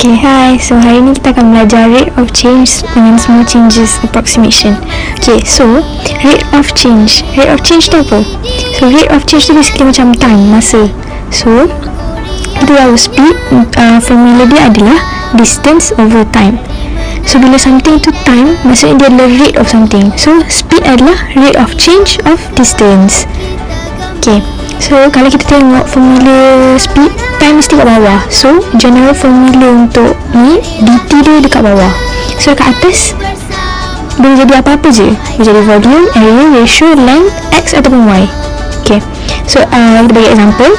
Okay, hi. So hari ni kita akan belajar rate of change dengan small changes approximation. Okay, so rate of change. Rate of change tu apa? So rate of change tu basically macam time, masa. So kita tahu speed, formula dia adalah distance over time. So bila something tu time, maksudnya dia adalah rate of something. So speed adalah rate of change of distance. Okay, so kalau kita tengok formula speed, time mesti kat bawah. So general formula untuk ni dt dia dekat bawah. So dekat atas boleh jadi apa-apa je. Boleh jadi volume, area, ratio, length, x ataupun y. Okay, so kita bagi example.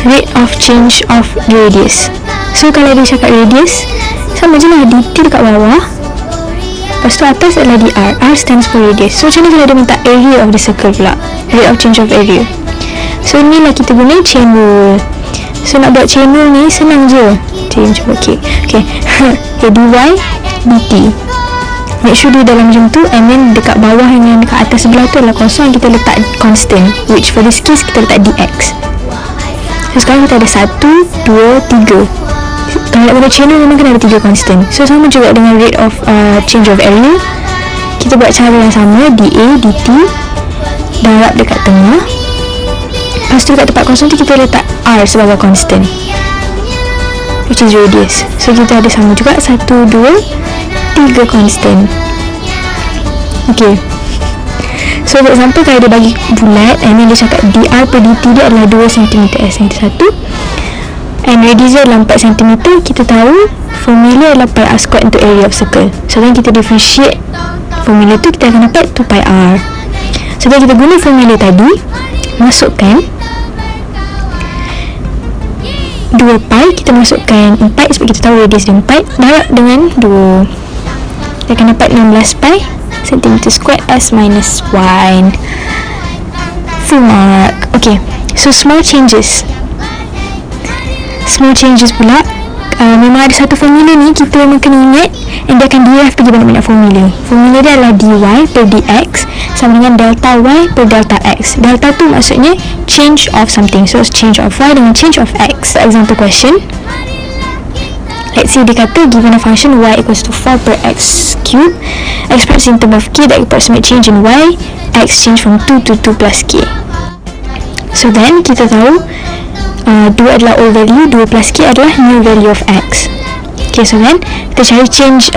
Rate of change of radius. So kalau dia cakap radius, sama je lah dt dekat bawah, lepas tu atas adalah dr. R stands for radius. So macam mana kalau dia minta area of the circle pula, rate of change of area. So ni lah kita guna chain rule. So nak buat chain rule ni senang je. Cuba okay. Okay, dy dt, make sure dia dalam macam tu, and then dekat bawah yang dekat atas sebelah tu adalah kosong, kita letak constant, which for this case kita letak dx. So sekarang kita ada 1, 2, 3. Kalau nak guna chain rule memang kena ada 3 constant. So sama juga dengan rate of change of area. Kita buat cara yang sama, dA, dt, darab dekat tengah. Lepas tu dekat tempat kosong tu kita letak r sebagai constant, which is radius. So kita ada sama juga 1, 2, 3 constant. Okay, so for example kalau dia bagi bulat, and then dia cakap dr per dt dia adalah 2 cm s cm 1, and radius dia adalah 4 cm. Kita tahu formula adalah pi r squared untuk area of circle. So then kita differentiate formula tu, kita akan dapat 2 pi r. So then kita guna formula tadi, masukkan 2 pi, kita masukkan 4 sebab kita tahu radius dia 4, darab dengan 2, kita akan dapat 16 pi cm squared s minus 1. Full mark. Okay, so small changes. Small changes pula, memang ada satu formula ni kita memang kena ingat, and dia akan derive pergi banyak-banyak formula. Formula dia adalah dy per dx sama dengan delta y per delta x. Delta tu maksudnya change of something, so change of y dengan change of x. So, example question, let's say dia kata given a function y equals to 4 per x cube, express in term of k, the approximate change in y, x change from 2 to 2 plus k. So then kita tahu 2 adalah old value, 2 plus k adalah new value of x. Okay, so then kita cari change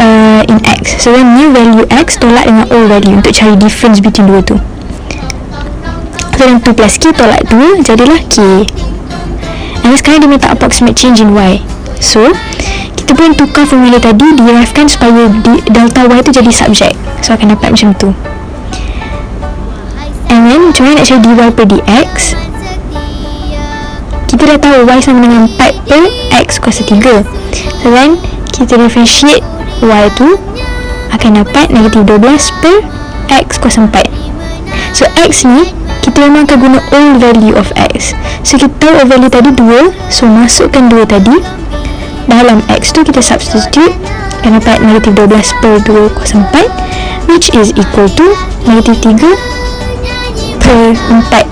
in x. So then new value x tolak dengan old value untuk cari difference between dua tu. So then 2 plus k tolak 2, jadilah k. And sekarang dia minta approximate change in y. So kita pun tukar formula tadi, derivekan supaya delta y tu jadi subject. So akan dapat macam tu. And then macam mana nak cari dy per dx? Kita dah tahu y sama dengan 4 per x kuasa 3. So then kita differentiate y tu, akan dapat negatif 12 per x kuasa 4. So x ni kita memang akan guna old value of x. So kita tahu old value tadi 2, so masukkan 2 tadi dalam x tu, kita substitute, akan dapat negatif 12 per 2 kuasa 4, which is equal to negatif 3 per 4.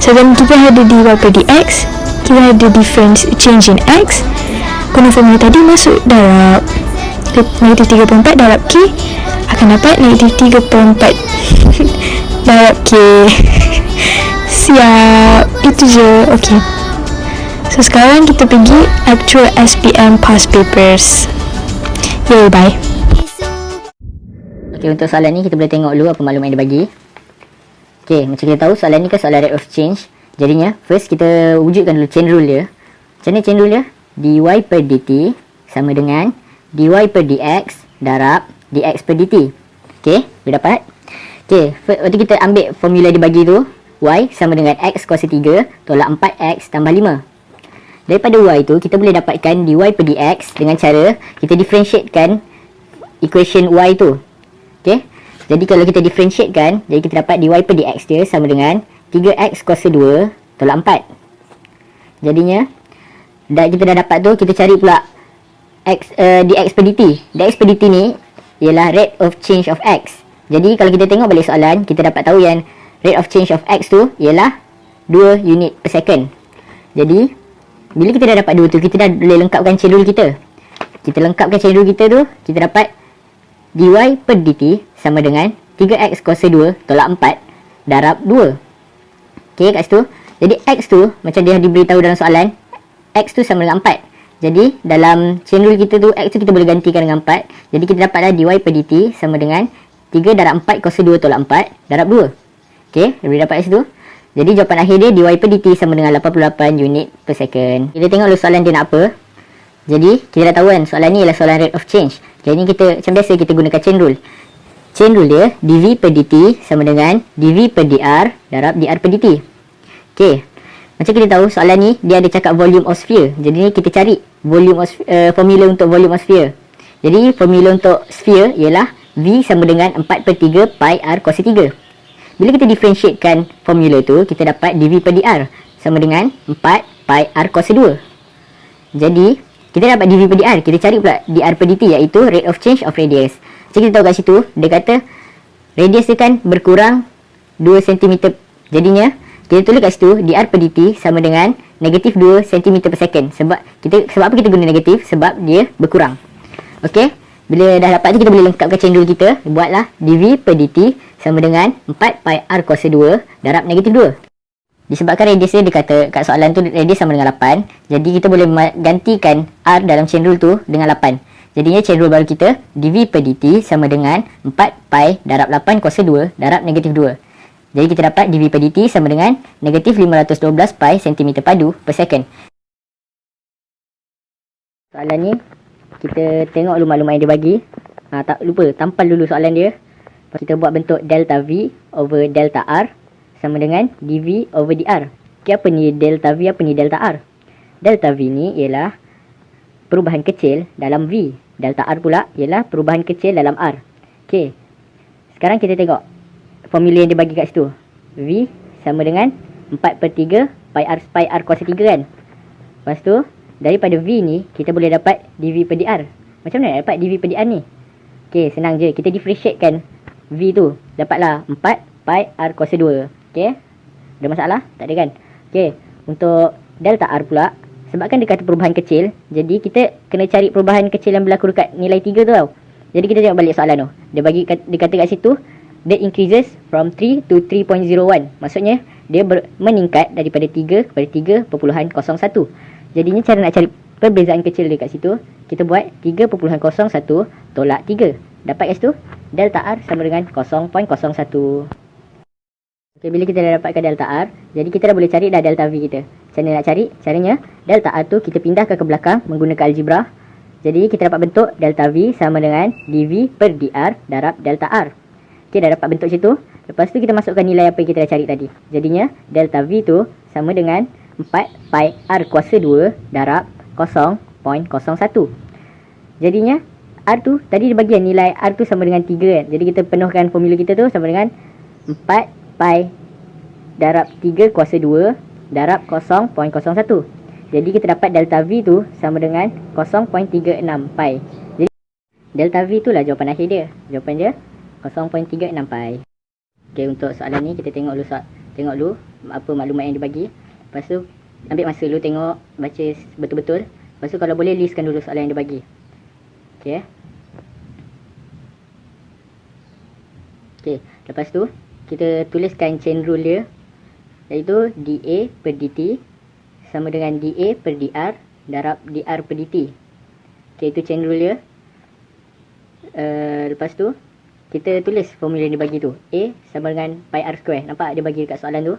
So then kita ada dy per dx, kita ada difference change in x, guna formula tadi, masuk darab negatif 3 per 4 darab k, akan dapat negatif 3 per 4 darab k. Siap, itu je. Okay, so sekarang kita pergi actual SPM past papers. Yay, bye. Okay, untuk soalan ni kita boleh tengok dulu apa maklumat yang dia bagi. Okay, macam kita tahu soalan ni kan soalan rate of change. Jadinya first kita wujudkan dulu chain rule dia. Macam mana chain rule dia? Dy per dt sama dengan dy per dx darab dx per dt. Okay, boleh dapat? Okay, waktu kita ambil formula dia bagi tu, y sama dengan x kuasa 3 tolak 4x tambah 5. Daripada y tu kita boleh dapatkan dy per dx dengan cara kita differentiatekan equation y tu. Okay, jadi kalau kita differentiatekan, jadi kita dapat dy per dx dia sama dengan 3x kuasa 2 tolak 4. Jadinya kita dah dapat tu, kita cari pula dx per dt. Dx per dt ni ialah rate of change of x. Jadi kalau kita tengok balik soalan, kita dapat tahu yang rate of change of x tu ialah 2 unit per second. Jadi bila kita dah dapat dua tu, kita dah boleh lengkapkan chain rule kita. Kita lengkapkan chain rule kita tu, kita dapat dy per dt sama dengan 3x kuasa 2 tolak 4 darab 2. Okay, kat situ. Jadi x tu, macam dia diberitahu dalam soalan, x tu sama dengan 4. Jadi dalam chain rule kita tu, x tu kita boleh gantikan dengan 4. Jadi kita dapatlah dy per dt sama dengan 3 darab 4 kuasa 2 tolak 4 darab 2. Okay, boleh dapat kat situ. Jadi jawapan akhir dia dy per dt sama dengan 88 unit per second. Kita tengok dulu soalan dia nak apa. Jadi kita dah tahu kan, soalan ni ialah soalan rate of change. Jadi ni kita, macam biasa kita gunakan chain rule. Chain rule dia dv per dt sama dengan dv per dr darab dr per dt. Okay, macam kita tahu soalan ni dia ada cakap volume of sphere. Jadi ni kita cari volume of formula untuk volume of sphere. Jadi formula untuk sphere ialah v sama dengan 4 per 3 pi r cos 3. Bila kita differentiatekan formula tu, kita dapat dv per dr sama dengan 4 pi r cos 2. Jadi kita dapat dv per dr, kita cari pula dr per dt iaitu rate of change of radius. Jadi kita tahu kat situ, dia kata radius dia kan berkurang 2 cm. Jadinya, kita tulis kat situ dr per dt sama dengan negatif 2 cm per second. Sebab apa kita guna negatif? Sebab dia berkurang. Okey, bila dah dapat tu kita boleh lengkapkan chain rule kita. Buatlah dv per dt sama dengan 4 pi r cos 2 darab negatif 2. Disebabkan radius dia kata kat soalan tu radius sama dengan 8. Jadi kita boleh gantikan r dalam chain rule tu dengan 8. Jadinya chain rule baru kita dv per dt sama dengan 4 pi darab 8 cos 2 darab negatif 2. Jadi kita dapat dv per dt sama dengan negatif 512 pi cm padu per second. Soalan ni kita tengok dulu maklumat yang dia bagi. Tak lupa tampal dulu soalan dia. Kita buat bentuk delta v over delta r sama dengan dv over dr. Okay, apa ni delta v, apa ni delta r? Delta v ni ialah perubahan kecil dalam v. Delta r pula ialah perubahan kecil dalam r. Okay, sekarang kita tengok formula yang dia bagi kat situ. V sama dengan 4 per 3 pi r cos 3 kan. Lepas tu, daripada v ni, kita boleh dapat dv per dr. Macam mana nak dapat dv per dr ni? Okay, senang je. Kita differentiatekan v tu. Dapatlah 4 pi r cos 2. Okay, ada masalah? Tak ada kan? Okay, untuk delta r pula, sebabkan dia kata perubahan kecil, jadi kita kena cari perubahan kecil yang berlaku dekat nilai 3 tu tau. Jadi kita tengok balik soalan tu. Dia kata kat situ, dia increases from 3 to 3.01. Maksudnya, dia meningkat daripada 3 kepada 3.01. Jadinya cara nak cari perbezaan kecil dia kat situ, kita buat 3.01 tolak 3. Dapat kat situ, delta r sama dengan 0.01. Okay, bila kita dah dapatkan delta r, jadi kita dah boleh cari dah delta v kita. Macam mana nak cari? Caranya, delta r tu kita pindahkan ke belakang menggunakan algebra. Jadi kita dapat bentuk delta v sama dengan dv per dr darab delta r. Okay, dah dapat bentuk macam tu. Lepas tu kita masukkan nilai apa yang kita dah cari tadi. Jadinya delta v tu sama dengan 4 pi r kuasa 2 darab 0.01. Jadinya r tu tadi dia bagian nilai r tu sama dengan 3 kan. Jadi kita penuhkan formula kita tu sama dengan 4 pi darab 3 kuasa 2 darab 0.01. Jadi kita dapat delta v tu sama dengan 0.36 pi. Jadi delta v tu lah jawapan akhir dia. Jawapan dia 0.36 pi. Okay, untuk soalan ni kita tengok dulu apa maklumat yang dibagi. Lepas tu ambil masa dulu tengok, baca betul-betul. Lepas tu kalau boleh listkan dulu soalan yang dibagi. Okay. Okay, lepas tu kita tuliskan chain rule dia, iaitu dA per dt sama dengan dA per dr darab dr per dt. Okay, itu chain rule dia. Lepas tu kita tulis formula yang dia bagi tu, A sama dengan pi r square. Nampak dia bagi dekat soalan tu.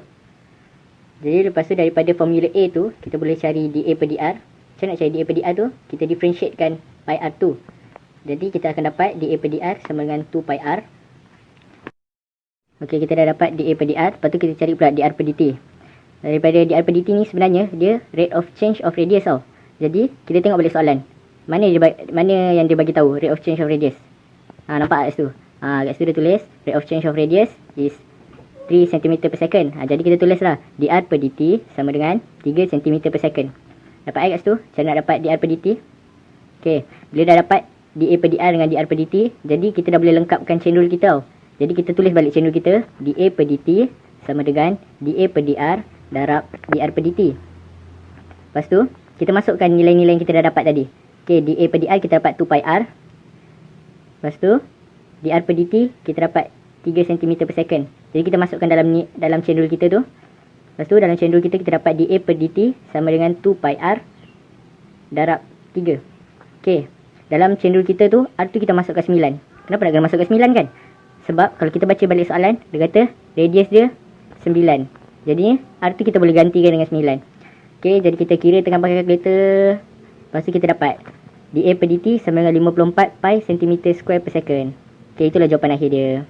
Jadi lepas tu daripada formula A tu, kita boleh cari dA per dr. Macam nak cari dA per dr tu? Kita differentiatekan pi r tu. Jadi kita akan dapat dA per dr sama dengan 2 pi r. Okey, kita dah dapat dA per dr. Lepas tu kita cari pula dr per dt. Daripada dr per dt ni sebenarnya dia rate of change of radius tau. Jadi kita tengok balik soalan. Mana yang dia bagi tahu rate of change of radius? Nampak kat situ. Kat situ dia tulis rate of change of radius is 3 cm per second. Jadi kita tulislah dr per dt sama dengan 3 cm per second. Dapat kat situ. Macam nak dapat dr per dt? Okey, bila dah dapat dA per dr dengan dr per dt, jadi kita dah boleh lengkapkan chain rule kita tau. Jadi kita tulis balik chain rule kita, dA per dt sama dengan dA per dr darab dr per dt. Lepas tu kita masukkan nilai-nilai yang kita dah dapat tadi. Okey, dA per dr kita dapat 2 pi r. Lepas tu, dr per dt kita dapat 3 cm per second. Jadi kita masukkan dalam chain rule kita tu. Lepas tu, dalam chain rule kita dapat dA per dt sama dengan 2 pi r darab 3. Okey, dalam chain rule kita tu, r tu kita masukkan 9. Kenapa nak kena masukkan 9 kan? Sebab kalau kita baca balik soalan, dia kata radius dia 9. Jadi R tu kita boleh gantikan dengan 9. Okey, jadi kita kira dengan pakai kalkulator. Lepas tu kita dapat dA per dt sama dengan 54 pi cm square per second. Okey, itulah jawapan akhir dia.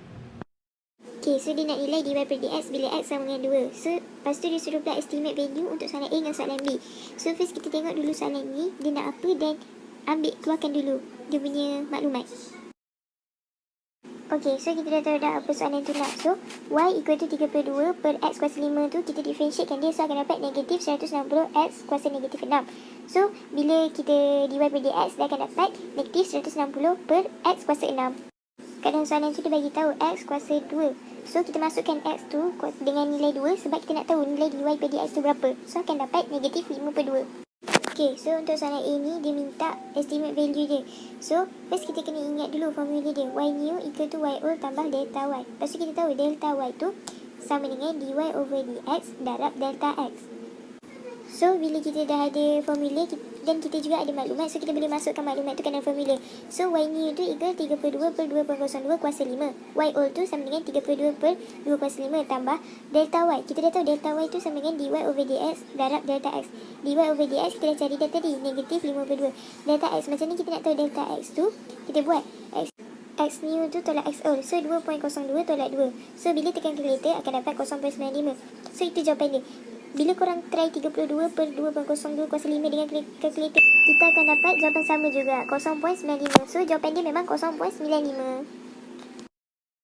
Okay, so dia nak nilai dy per dx bila x sama dengan 2. So, lepas tu dia suruh pula estimate value untuk soalan A dengan soalan B. So, first kita tengok dulu soalan ni, dia nak apa dan keluarkan dulu dia punya maklumat. Okay, so kita dah tahu dah apa soalan tu nak. So, y equal to 32 per x kuasa 5 tu kita differentiatekan dia. So, akan dapat negatif 160 x kuasa negatif 6. So, bila kita dy per dx, dia akan dapat negatif 160 per x kuasa 6. Kat dalam soalan tu dia bagi tahu x kuasa 2. So, kita masukkan x tu dengan nilai 2 sebab kita nak tahu nilai dy per dx tu berapa. So, akan dapat negatif 5 per 2. Okay, so untuk soalan A ni, dia minta estimate value dia. So, first kita kena ingat dulu formula dia. Y new equal to y all tambah delta y. Lepas tu kita tahu delta y tu sama dengan dy over dx darab delta x. So, bila kita dah ada formula dan kita juga ada maklumat, so kita boleh masukkan maklumat tu ke dalam formula. So, y new tu equal 32 per 2.02 kuasa 5. Y all tu sama dengan 32 per 2 kuasa 5 tambah delta y. Kita dah tahu delta y tu sama dengan dy over dx darab delta x. Dy over dx kita dah cari dah tadi, negatif 5 per 2. Delta x, macam ni kita nak tahu delta x tu, kita buat x new tu tolak x all. So, 2.02 tolak 2. So, bila tekan calculator akan dapat 0.95. So, itu jawapan dia. Bila korang try 32 per 2.02 kuasa 5 dengan kalkulator, kita akan dapat jawapan sama juga, 0.95. So, jawapan dia memang 0.95.